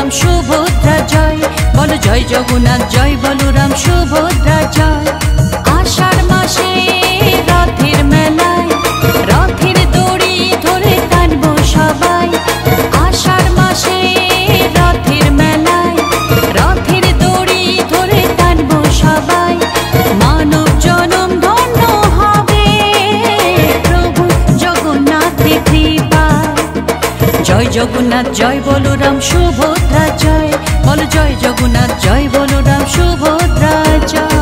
বলরাম সুভদ্রা জয়, বলো জয় জগন্নাথ জয় বলরাম সুভদ্রা জয়। আষাঢ় মাসে রথের মেলায় রথের দড়ি ধরে টানবো সবাই। আষাঢ় মাসে রথের মেলায় রথের দড়ি ধরে টানবো সবাই। মানব জনম ধন্য হবে প্রভু জগন্নাথের কৃপায়। জয় জগন্নাথ জয় বলরাম সুভদ্রা জয়, বলো জয় জগন্নাথ জয় বলরাম সুভদ্রা জয়।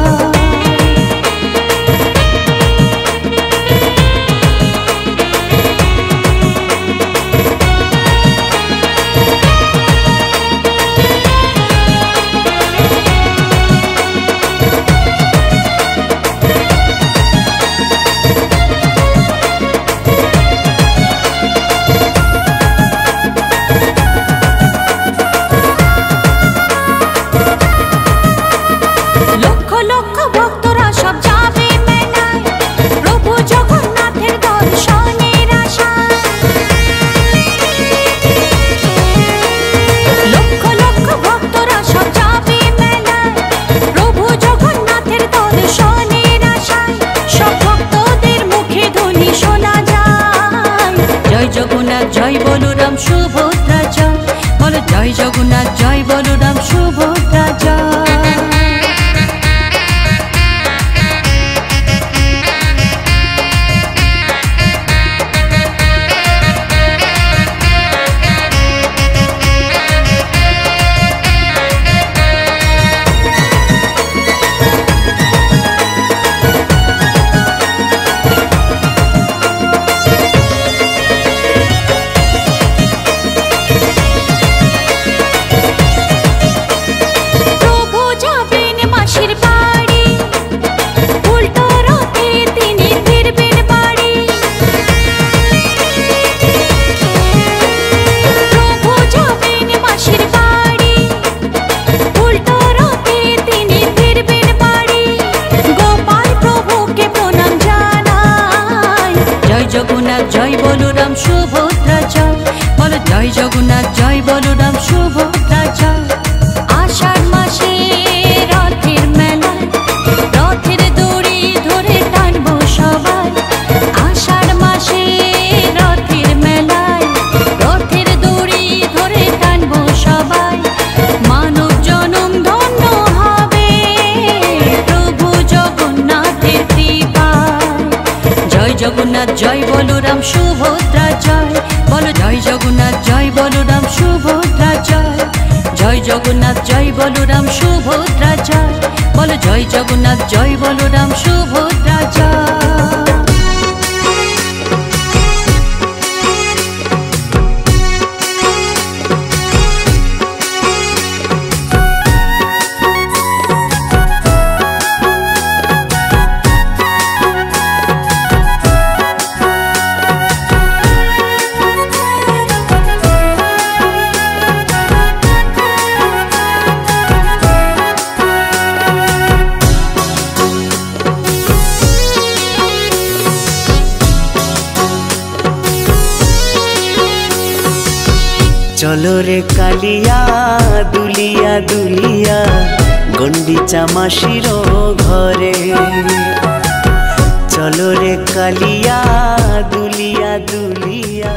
জয় বলরাম সুভদ্রা জয়, বলো জয় জগন্নাথ জয় বলরাম সুভদ্রা জয়। জগন্নাথ জয় বলরাম সুভদ্রা জয়, বলো জয় জগন্নাথ জয় বলরাম সুভদ্রা জয়। আষাঢ় মাসে রথের মেলায় রথের দড়ি ধরে টানবো সবাই। আষাঢ় মাসে রথের মেলায় রথের দড়ি ধরে টানবো সবাই। মানব জনম ধন্য হবে প্রভু জগন্নাথের কৃপায়। জয় জগন্নাথ জয় বলরাম সুভদ্রা জয়, বলো জয় জগন্নাথ জয় বলরাম সুভদ্রা জয়। জয় জগন্নাথ জয় বলরাম সুভদ্রা জয়, বলো জয় জগন্নাথ জয় বলরাম সুভদ্রা জয়। চলো রে কালিয়া দুলিয়া দুলিয়া গন্ডিচা মাসির ঘরে। চলো রে কালিয়া দুলিয়া দুলিয়া।